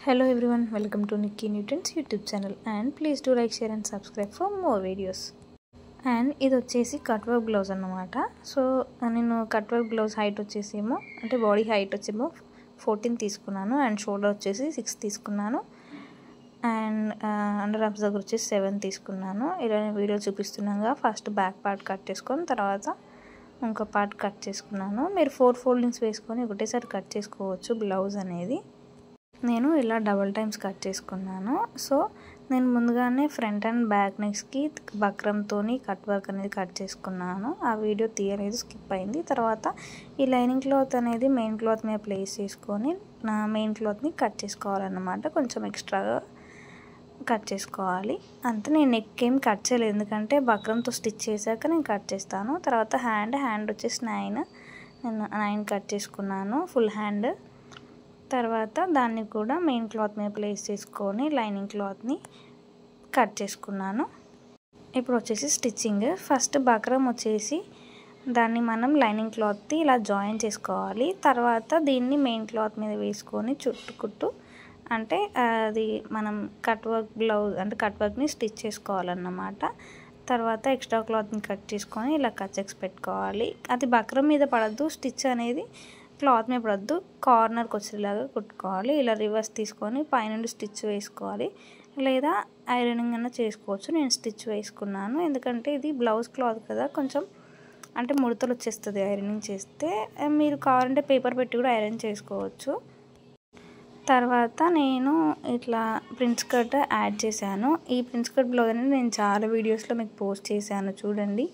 Hello everyone, welcome to Nikki Newton's YouTube channel and please do like, share and subscribe for more videos. And ఇది వచ్చేసి cut work blouse అన్నమాట. So నేను cut work blouse height వచ్చేసేమో అంటే body height వచ్చేమో 14 తీసుకున్నాను and shoulder వచ్చేసి 6 తీసుకున్నాను and under arms దగ్గర వచ్చేసి 7 తీసుకున్నాను. ఇలా వీడియో చూపిస్తున్నాగా ఫస్ట్ బ్యాక్ పార్ట్ కట్ చేసుకొని తర్వాత ఇంకో పార్ట్ కట్ చేసుకున్నాను. మీరు 4 ఫోల్డింగ్స్ వేసుకొని ఒకటేసారి కట్ చేసుకోవచ్చు బ్లౌజ్ అనేది. నేను ఇలా డబుల్ టైమ్స్ కట్ చేసుకున్నాను. సో నేను ముందుగానే ఫ్రంట్ అండ్ బ్యాక్ నెక్స్కి బక్రంతో కట్ వర్క్ అనేది కట్ చేసుకున్నాను. ఆ వీడియో తీయలేదు, స్కిప్ అయింది. తర్వాత ఈ లైనింగ్ క్లాత్ అనేది మెయిన్ క్లాత్ మీద ప్లేస్ చేసుకొని నా మెయిన్ క్లాత్ని కట్ చేసుకోవాలన్నమాట. కొంచెం ఎక్స్ట్రాగా కట్ చేసుకోవాలి అంతే. నేను నెక్ ఏం కట్ చేయలేదు ఎందుకంటే బక్రంతో స్టిచ్ చేశాక నేను కట్ చేస్తాను. తర్వాత హ్యాండ్ వచ్చేసి 9 కట్ చేసుకున్నాను ఫుల్ హ్యాండ్. తర్వాత దాన్ని కూడా మెయిన్ క్లాత్ మీద ప్లేస్ చేసుకొని లైనింగ్ క్లాత్ని కట్ చేసుకున్నాను. ఇప్పుడు వచ్చేసి స్టిచ్చింగ్. ఫస్ట్ బక్రం వచ్చేసి దాన్ని మనం లైనింగ్ క్లాత్ని ఇలా జాయిన్ చేసుకోవాలి. తర్వాత దీన్ని మెయిన్ క్లాత్ మీద వేసుకొని చుట్టుకుట్టు అంటే అది మనం కట్ వర్క్ బ్లౌజ్ అంటే కట్ వర్క్ని స్టిచ్ చేసుకోవాలన్నమాట. తర్వాత ఎక్స్ట్రా క్లాత్ని కట్ చేసుకొని ఇలా కట్ చెక్స్ పెట్టుకోవాలి. అది బక్రం మీద పడద్దు, స్టిచ్ అనేది క్లాత్ మీద పడద్దు, కార్నర్కి వచ్చేలాగా కుట్టుకోవాలి. ఇలా రివర్స్ తీసుకొని పైనుండి స్టిచ్ వేసుకోవాలి, లేదా ఐరనింగ్ అన్న చేసుకోవచ్చు. నేను స్టిచ్ వేసుకున్నాను ఎందుకంటే ఇది బ్లౌజ్ క్లాత్ కదా, కొంచెం అంటే ముడతలు వచ్చేస్తుంది ఐరనింగ్ చేస్తే. మీరు కావాలంటే పేపర్ పెట్టి కూడా ఐరన్ చేసుకోవచ్చు. తర్వాత నేను ఇట్లా ప్రిన్స్ కట్ యాడ్ చేశాను. ఈ ప్రిన్స్ కట్ బ్లౌజ్ అనేది నేను చాలా వీడియోస్లో మీకు పోస్ట్ చేశాను చూడండి,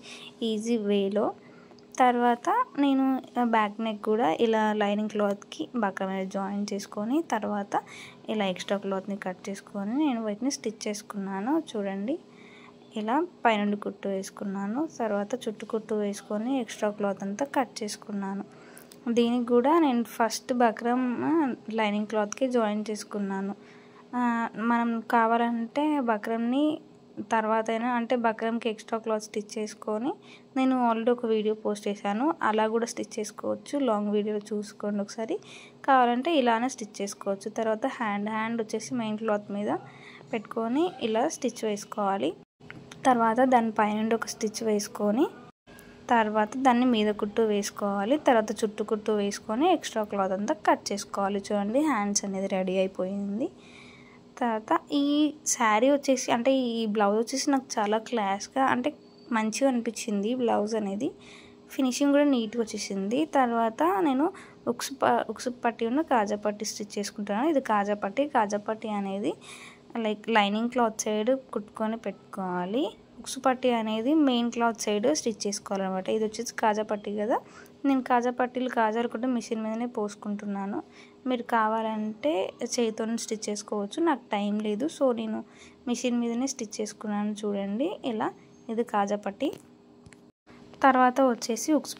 ఈజీ వేలో. తర్వాత నేను బ్యాక్ నెక్ కూడా ఇలా లైనింగ్ క్లాత్కి బక్రం మీద జాయిన్ చేసుకొని తర్వాత ఇలా ఎక్స్ట్రా క్లాత్ని కట్ చేసుకొని నేను వీటిని స్టిచ్ చేసుకున్నాను చూడండి. ఇలా పైనుండి కుట్టు వేసుకున్నాను. తర్వాత చుట్టు కుట్టు వేసుకొని ఎక్స్ట్రా క్లాత్ అంతా కట్ చేసుకున్నాను. దీనికి కూడా నేను ఫస్ట్ బక్రం లైనింగ్ క్లాత్కి జాయిన్ చేసుకున్నాను. మనం కావాలంటే బక్రంని తర్వాత అయినా అంటే బక్రంకి ఎక్స్ట్రా క్లాత్ స్టిచ్ చేసుకొని నేను ఆల్రెడీ ఒక వీడియో పోస్ట్ చేశాను, అలా కూడా స్టిచ్ చేసుకోవచ్చు. లాంగ్ వీడియో చూసుకోండి ఒకసారి, కావాలంటే ఇలానే స్టిచ్ చేసుకోవచ్చు. తర్వాత హ్యాండ్ వచ్చేసి మెయిన్ క్లాత్ మీద పెట్టుకొని ఇలా స్టిచ్ వేసుకోవాలి. తర్వాత దాని పైనుండి ఒక స్టిచ్ వేసుకొని తర్వాత దాన్ని మీద కుట్టు వేసుకోవాలి. తర్వాత చుట్టు కుట్టు వేసుకొని ఎక్స్ట్రా క్లాత్ అంతా కట్ చేసుకోవాలి. చూడండి హ్యాండ్స్ అనేది రెడీ అయిపోయింది. తర్వాత ఈ శారీ వచ్చేసి అంటే ఈ బ్లౌజ్ వచ్చేసి నాకు చాలా క్లాస్గా అంటే మంచిగా అనిపించింది. బ్లౌజ్ అనేది ఫినిషింగ్ కూడా నీట్గా వచ్చేసింది. తర్వాత నేను ఉక్స్ పట్టి ఉన్న కాజా పట్టి స్టిచ్ చేసుకుంటాను. ఇది కాజా పట్టి అనేది లైక్ లైనింగ్ క్లాత్ సైడ్ కుట్టుకొని పెట్టుకోవాలి. ఉక్స్ పట్టి అనేది మెయిన్ క్లాత్ సైడ్ స్టిచ్ చేసుకోవాలన్నమాట. ఇది వచ్చేసి కాజా పట్టి కదా, నేను కాజా పట్టీలు కాజాలు కూడా మిషన్ మీదనే పోసుకుంటున్నాను. మీరు కావాలంటే చేతితో స్టిచ్ చేసుకోవచ్చు, నాకు టైం లేదు సో నేను మిషన్ మీదనే స్టిచ్ చేసుకున్నాను చూడండి ఇలా. ఇది కాజా పట్టి. తర్వాత వచ్చేసి ఉక్స్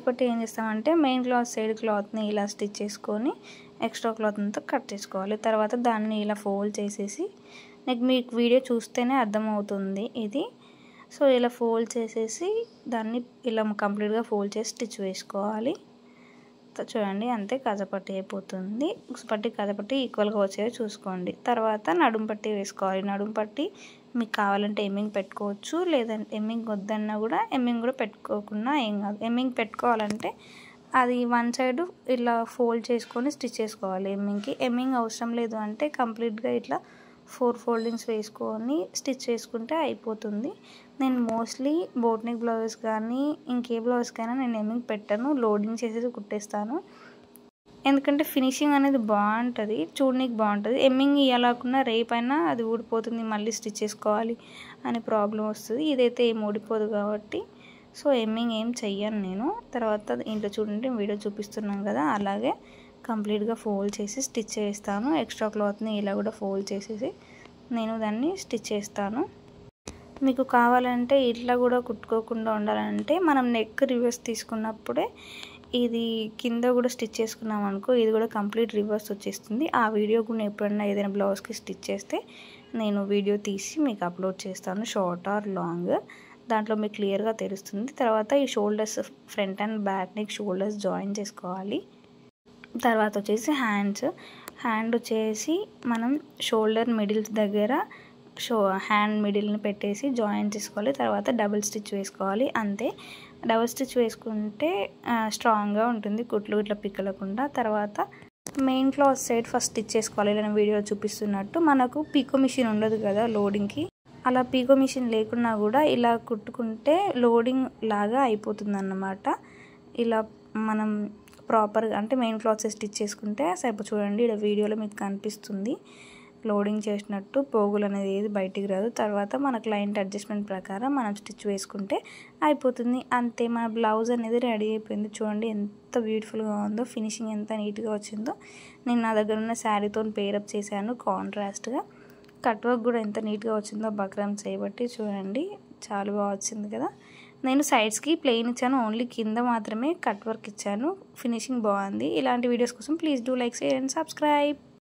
పట్టి ఏం చేస్తామంటే మెయిన్ క్లాత్ సైడ్ క్లాత్ని ఇలా స్టిచ్ చేసుకొని ఎక్స్ట్రా క్లాత్ అంతా కట్ చేసుకోవాలి. తర్వాత దాన్ని ఇలా ఫోల్డ్ చేసేసి మీకు వీడియో చూస్తేనే అర్థమవుతుంది ఇది. సో ఇలా ఫోల్డ్ చేసేసి దాన్ని ఇలా కంప్లీట్గా ఫోల్డ్ చేసి స్టిచ్ వేసుకోవాలి. చూడండి అంతే, కాజాపట్టి అయిపోతుంది. ఉక్సుపట్టి కాజాపట్టి ఈక్వల్గా వచ్చేది చూసుకోండి. తర్వాత నడుము పట్టి వేసుకోవాలి. నడుము పట్టి మీకు కావాలంటే ఎమ్మింగ్ పెట్టుకోవచ్చు, లేదంటే ఎమ్మింగ్ వద్దన్నా కూడా ఎమ్మింగ్ కూడా పెట్టుకోకుండా ఏం కాదు. ఎమ్మింగ్ పెట్టుకోవాలంటే అది వన్ సైడ్ ఇలా ఫోల్డ్ చేసుకొని స్టిచ్ చేసుకోవాలి. ఎమ్మింగ్ అవసరం లేదు అంటే కంప్లీట్గా ఇట్లా 4 ఫోల్డింగ్స్ వేసుకొని స్టిచ్ చేసుకుంటే అయిపోతుంది. నేను మోస్ట్లీ బోట్ నెక్ బ్లౌజెస్ కానీ ఇంకే బ్లౌజ్కైనా నేను ఎమ్మింగ్ పెట్టను, లోడింగ్ చేసేసి కుట్టేస్తాను. ఎందుకంటే ఫినిషింగ్ అనేది బాగుంటుంది, చూడడానికి బాగుంటుంది. ఎమ్మింగ్ ఇవ్వలేకుండా రేపైనా అది ఊడిపోతుంది, మళ్ళీ స్టిచ్ చేసుకోవాలి అనే ప్రాబ్లం వస్తుంది. ఇదైతే ఏం ఊడిపోదు కాబట్టి సో ఎమ్మింగ్ ఏం చెయ్యను నేను. తర్వాత ఇంట్లో చూడండి వీడియో చూపిస్తున్నాను కదా, అలాగే కంప్లీట్గా ఫోల్డ్ చేసి స్టిచ్ చేస్తాను. ఎక్స్ట్రా క్లాత్ని ఇలా కూడా ఫోల్డ్ చేసేసి నేను దాన్ని స్టిచ్ చేస్తాను. మీకు కావాలంటే ఇట్లా కూడా కుట్టుకోకుండా ఉండాలంటే మనం నెక్ రివర్స్ తీసుకున్నప్పుడే ఇది కింద కూడా స్టిచ్ చేసుకున్నాం అనుకో, ఇది కూడా కంప్లీట్ రివర్స్ వచ్చేస్తుంది. ఆ వీడియో కూడా ఎప్పుడైనా ఏదైనా బ్లౌజ్కి స్టిచ్ చేస్తే నేను వీడియో తీసి మీకు అప్లోడ్ చేస్తాను, షార్ట్ ఆర్ లాంగ్, దాంట్లో మీకు క్లియర్గా తెలుస్తుంది. తర్వాత ఈ shoulders front and back neck shoulders join చేసుకోవాలి. తర్వాత వచ్చేసి హ్యాండ్ వచ్చేసి మనం షోల్డర్ మిడిల్స్ దగ్గర హ్యాండ్ మిడిల్ని పెట్టేసి జాయిన్ చేసుకోవాలి. తర్వాత డబుల్ స్టిచ్ వేసుకోవాలి. అంతే, డబుల్ స్టిచ్ వేసుకుంటే స్ట్రాంగ్గా ఉంటుంది, కుట్లు ఇట్లా పిక్కలకుండా. తర్వాత main cloth side first stitch చేసుకోవాలి. నేను వీడియోలో చూపిస్తున్నట్టు. మనకు పీకో మిషన్ ఉండదు కదా లోడింగ్కి, అలా పీకో మిషన్ లేకున్నా కూడా ఇలా కుట్టుకుంటే లోడింగ్ లాగా అయిపోతుంది అన్నమాట. ఇలా మనం ప్రాపర్గా అంటే మెయిన్ క్లాత్స్ స్టిచ్ చేసుకుంటే సరిపో. చూడండి ఇక్కడ వీడియోలో మీకు కనిపిస్తుంది లోడింగ్ చేసినట్టు, పోగులు అనేది ఏది బయటికి రాదు. తర్వాత మన క్లయింట్ అడ్జస్ట్మెంట్ ప్రకారం మనం స్టిచ్ వేసుకుంటే అయిపోతుంది. అంతే, మన బ్లౌజ్ అనేది రెడీ అయిపోయింది. చూడండి ఎంత బ్యూటిఫుల్గా ఉందో, ఫినిషింగ్ ఎంత నీట్గా వచ్చిందో. నేను నా దగ్గర ఉన్న శారీతో పేరప్ చేశాను కాంట్రాస్ట్గా. కట్ వర్క్ కూడా ఎంత నీట్గా వచ్చిందో బక్రమ్ చేయబట్టి. చూడండి చాలా బాగా వచ్చింది కదా. నేను సైడ్స్కి ప్లెయిన్ ఇచ్చాను, ఓన్లీ కింద మాత్రమే కట్ వర్క్ ఇచ్చాను. ఫినిషింగ్ బాగుంది. ఇలాంటి వీడియోస్ కోసం please do like, share and subscribe.